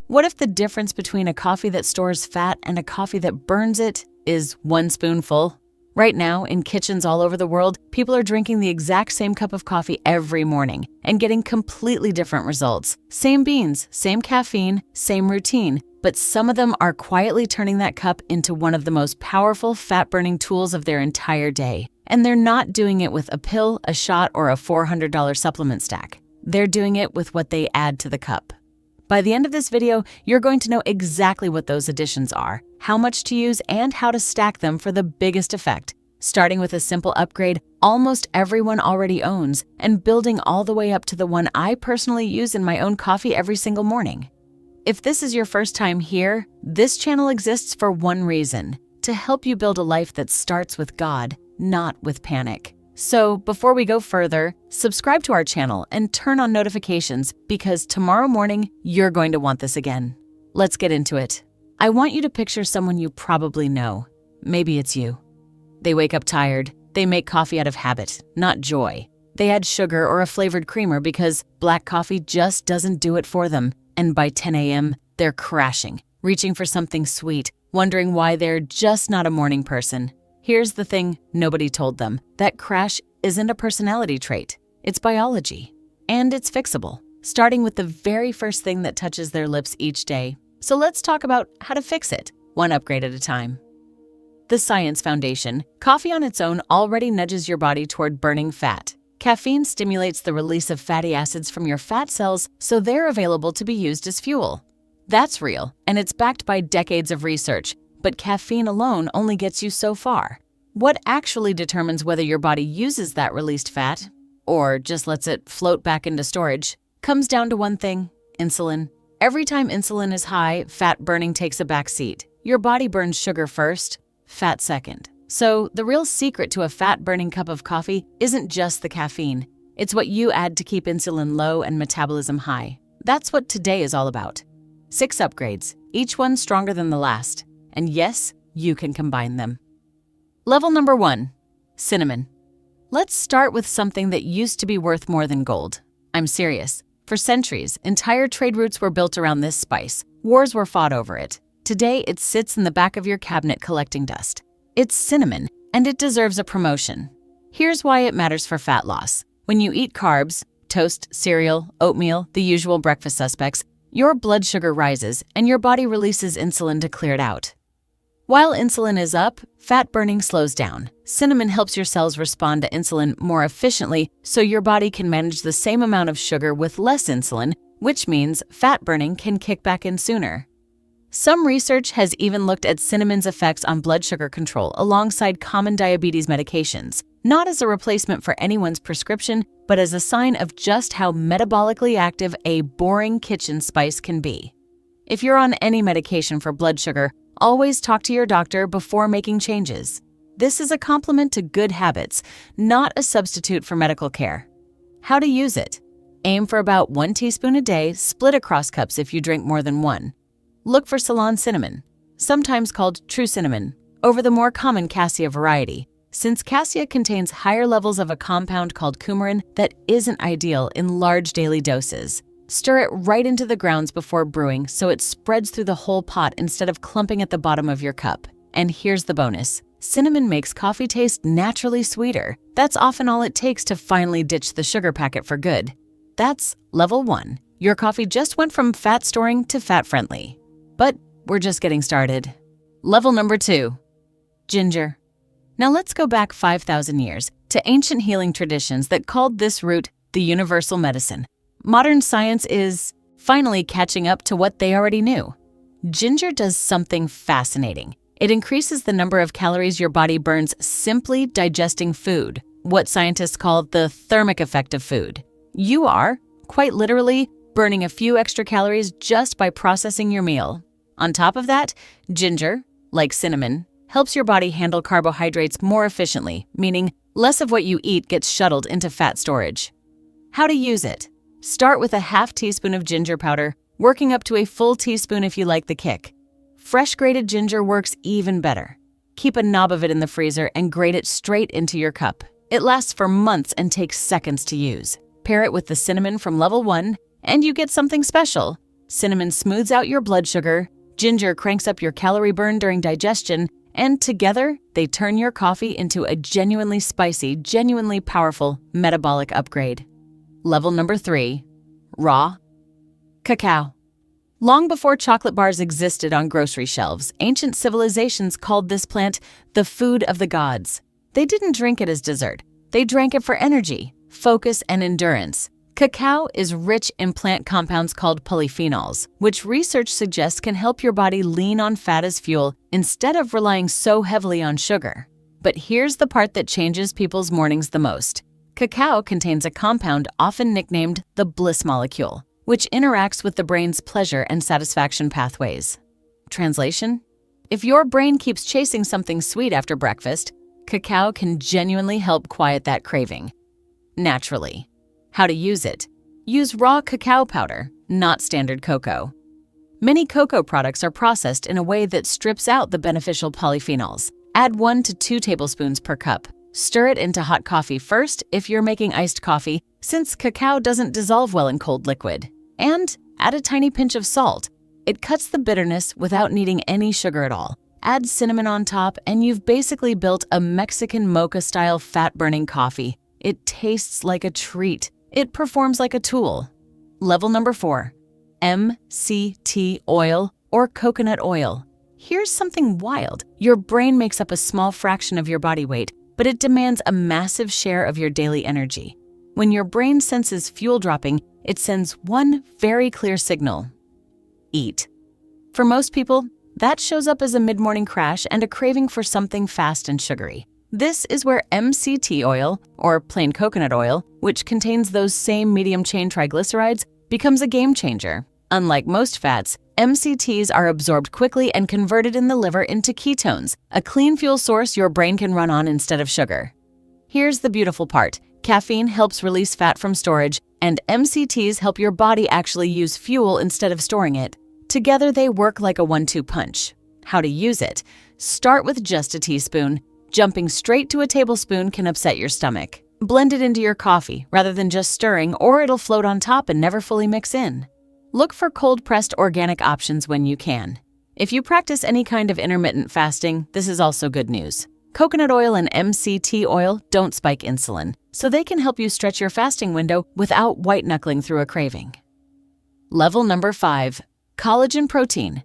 What if the difference between a coffee that stores fat and a coffee that burns it is one spoonful? Right now, in kitchens all over the world, people are drinking the exact same cup of coffee every morning and getting completely different results. Same beans, same caffeine, same routine, but some of them are quietly turning that cup into one of the most powerful fat-burning tools of their entire day. And they're not doing it with a pill, a shot, or a $400 supplement stack. They're doing it with what they add to the cup. By the end of this video, you're going to know exactly what those additions are, how much to use, and how to stack them for the biggest effect, starting with a simple upgrade almost everyone already owns and building all the way up to the one I personally use in my own coffee every single morning. If this is your first time here, this channel exists for one reason: to help you build a life that starts with God, not with panic. So before we go further, subscribe to our channel and turn on notifications because tomorrow morning you're going to want this again. Let's get into it. I want you to picture someone you probably know. Maybe it's you. They wake up tired. They make coffee out of habit, not joy. They add sugar or a flavored creamer because black coffee just doesn't do it for them. And by 10 a.m., they're crashing, reaching for something sweet, wondering why they're just not a morning person. Here's the thing nobody told them. That crash isn't a personality trait. It's biology. And it's fixable, starting with the very first thing that touches their lips each day. So let's talk about how to fix it, one upgrade at a time. The science foundation. Coffee on its own already nudges your body toward burning fat. Caffeine stimulates the release of fatty acids from your fat cells, so they're available to be used as fuel. That's real, and it's backed by decades of research. But caffeine alone only gets you so far. What actually determines whether your body uses that released fat, or just lets it float back into storage, comes down to one thing: insulin. Every time insulin is high, fat burning takes a back seat. Your body burns sugar first, fat second. So the real secret to a fat-burning cup of coffee isn't just the caffeine. It's what you add to keep insulin low and metabolism high. That's what today is all about. 6 upgrades, each one stronger than the last. And yes, you can combine them. Level number 1, cinnamon. Let's start with something that used to be worth more than gold. I'm serious. For centuries, entire trade routes were built around this spice. Wars were fought over it. Today, it sits in the back of your cabinet collecting dust. It's cinnamon, and it deserves a promotion. Here's why it matters for fat loss. When you eat carbs, toast, cereal, oatmeal, the usual breakfast suspects, your blood sugar rises and your body releases insulin to clear it out. While insulin is up, fat burning slows down. Cinnamon helps your cells respond to insulin more efficiently, so your body can manage the same amount of sugar with less insulin, which means fat burning can kick back in sooner. Some research has even looked at cinnamon's effects on blood sugar control alongside common diabetes medications, not as a replacement for anyone's prescription, but as a sign of just how metabolically active a boring kitchen spice can be. If you're on any medication for blood sugar, always talk to your doctor before making changes. This is a complement to good habits, not a substitute for medical care. How to use it? Aim for about 1 teaspoon a day, split across cups if you drink more than 1. Look for Ceylon cinnamon, sometimes called true cinnamon, over the more common cassia variety, since cassia contains higher levels of a compound called coumarin that isn't ideal in large daily doses. Stir it right into the grounds before brewing so it spreads through the whole pot instead of clumping at the bottom of your cup. And here's the bonus. Cinnamon makes coffee taste naturally sweeter. That's often all it takes to finally ditch the sugar packet for good. That's level 1. Your coffee just went from fat storing to fat friendly. But we're just getting started. Level number 2, ginger. Now let's go back 5,000 years to ancient healing traditions that called this root the universal medicine. Modern science is finally catching up to what they already knew. Ginger does something fascinating. It increases the number of calories your body burns simply digesting food, what scientists call the thermic effect of food. You are, quite literally, burning a few extra calories just by processing your meal. On top of that, ginger, like cinnamon, helps your body handle carbohydrates more efficiently, meaning less of what you eat gets shuttled into fat storage. How to use it? Start with a half teaspoon of ginger powder, working up to a full teaspoon if you like the kick. Fresh grated ginger works even better. Keep a knob of it in the freezer and grate it straight into your cup. It lasts for months and takes seconds to use. Pair it with the cinnamon from level 1, and you get something special. Cinnamon smooths out your blood sugar, ginger cranks up your calorie burn during digestion, and together, they turn your coffee into a genuinely spicy, genuinely powerful metabolic upgrade. Level number 3. Raw cacao. Long before chocolate bars existed on grocery shelves, ancient civilizations called this plant the food of the gods. They didn't drink it as dessert. They drank it for energy, focus, and endurance. Cacao is rich in plant compounds called polyphenols, which research suggests can help your body lean on fat as fuel instead of relying so heavily on sugar. But here's the part that changes people's mornings the most. Cacao contains a compound often nicknamed the bliss molecule, which interacts with the brain's pleasure and satisfaction pathways. Translation? If your brain keeps chasing something sweet after breakfast, cacao can genuinely help quiet that craving. Naturally. How to use it? Use raw cacao powder, not standard cocoa. Many cocoa products are processed in a way that strips out the beneficial polyphenols. Add 1 to 2 tablespoons per cup. Stir it into hot coffee first if you're making iced coffee, since cacao doesn't dissolve well in cold liquid. And add a tiny pinch of salt. It cuts the bitterness without needing any sugar at all. Add cinnamon on top, and you've basically built a Mexican mocha-style fat-burning coffee. It tastes like a treat. It performs like a tool. Level number 4. MCT oil or coconut oil. Here's something wild. Your brain makes up a small fraction of your body weight, but it demands a massive share of your daily energy. When your brain senses fuel dropping, it sends one very clear signal: eat. For most people, that shows up as a mid-morning crash and a craving for something fast and sugary. This is where MCT oil, or plain coconut oil, which contains those same medium-chain triglycerides, becomes a game changer. Unlike most fats, MCTs are absorbed quickly and converted in the liver into ketones, a clean fuel source your brain can run on instead of sugar. Here's the beautiful part. Caffeine helps release fat from storage, and MCTs help your body actually use fuel instead of storing it. Together, they work like a 1-2 punch. How to use it? Start with just a teaspoon. Jumping straight to a tablespoon can upset your stomach. Blend it into your coffee rather than just stirring, or it'll float on top and never fully mix in. Look for cold-pressed organic options when you can. If you practice any kind of intermittent fasting, this is also good news. Coconut oil and MCT oil don't spike insulin, so they can help you stretch your fasting window without white-knuckling through a craving. Level number 5. Collagen protein.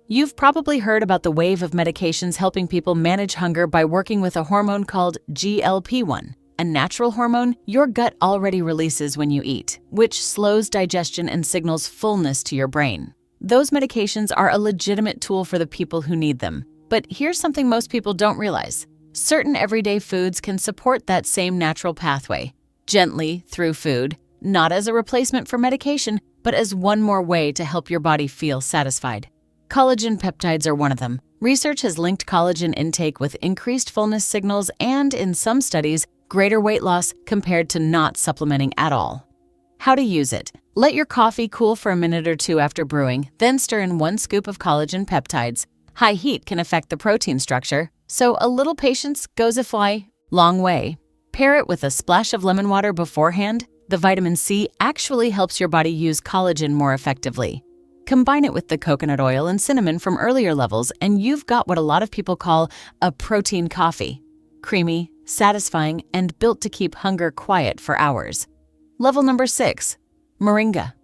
You've probably heard about the wave of medications helping people manage hunger by working with a hormone called GLP-1, a natural hormone your gut already releases when you eat, which slows digestion and signals fullness to your brain. Those medications are a legitimate tool for the people who need them. But here's something most people don't realize. Certain everyday foods can support that same natural pathway, gently through food, not as a replacement for medication, but as one more way to help your body feel satisfied. Collagen peptides are one of them. Research has linked collagen intake with increased fullness signals and, in some studies, greater weight loss compared to not supplementing at all. How to use it? Let your coffee cool for a minute or two after brewing, then stir in 1 scoop of collagen peptides. High heat can affect the protein structure, so a little patience goes a long way. Pair it with a splash of lemon water beforehand. The vitamin C actually helps your body use collagen more effectively. Combine it with the coconut oil and cinnamon from earlier levels, and you've got what a lot of people call a protein coffee. Creamy, satisfying, and built to keep hunger quiet for hours. Level number 6. Moringa.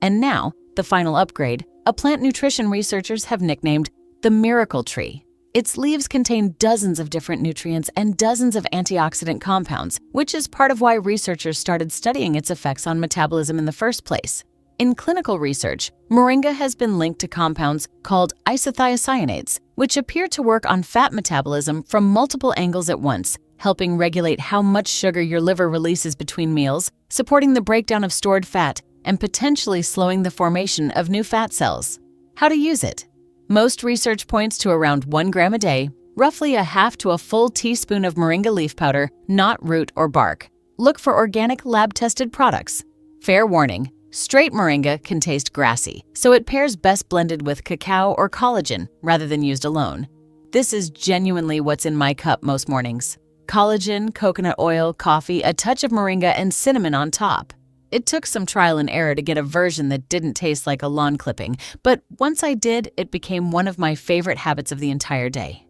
And now, the final upgrade, a plant nutrition researchers have nicknamed the miracle tree. Its leaves contain dozens of different nutrients and dozens of antioxidant compounds, which is part of why researchers started studying its effects on metabolism in the first place. In clinical research, moringa has been linked to compounds called isothiocyanates, which appear to work on fat metabolism from multiple angles at once, helping regulate how much sugar your liver releases between meals, supporting the breakdown of stored fat, and potentially slowing the formation of new fat cells. How to use it? Most research points to around 1 gram a day, roughly a half to a full teaspoon of moringa leaf powder, not root or bark. Look for organic lab-tested products. Fair warning, straight moringa can taste grassy, so it pairs best blended with cacao or collagen rather than used alone. This is genuinely what's in my cup most mornings. Collagen, coconut oil, coffee, a touch of moringa, and cinnamon on top. It took some trial and error to get a version that didn't taste like a lawn clipping, but once I did, it became one of my favorite habits of the entire day.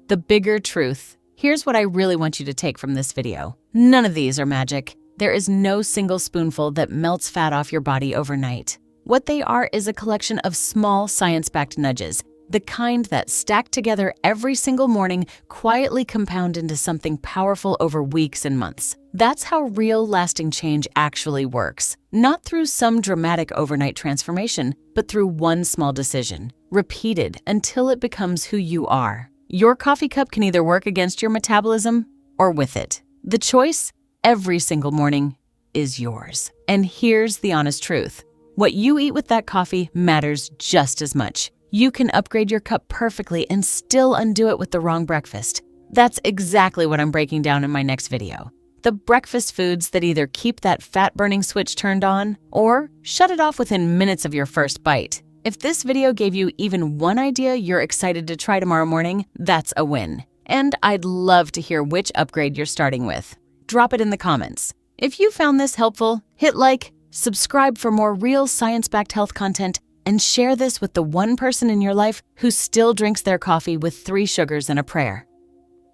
The bigger truth. Here's what I really want you to take from this video. None of these are magic. There is no single spoonful that melts fat off your body overnight. What they are is a collection of small science-backed nudges, the kind that stack together every single morning quietly compound into something powerful over weeks and months. That's how real lasting change actually works. Not through some dramatic overnight transformation, but through one small decision, repeated until it becomes who you are. Your coffee cup can either work against your metabolism or with it. The choice, every single morning, is yours. And here's the honest truth. What you eat with that coffee matters just as much. You can upgrade your cup perfectly and still undo it with the wrong breakfast. That's exactly what I'm breaking down in my next video. The breakfast foods that either keep that fat-burning switch turned on or shut it off within minutes of your first bite. If this video gave you even one idea you're excited to try tomorrow morning, that's a win. And I'd love to hear which upgrade you're starting with. Drop it in the comments. If you found this helpful, hit like, subscribe for more real science-backed health content, and share this with the one person in your life who still drinks their coffee with 3 sugars and a prayer.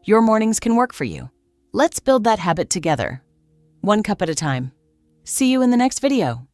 Your mornings can work for you. Let's build that habit together, 1 cup at a time. See you in the next video.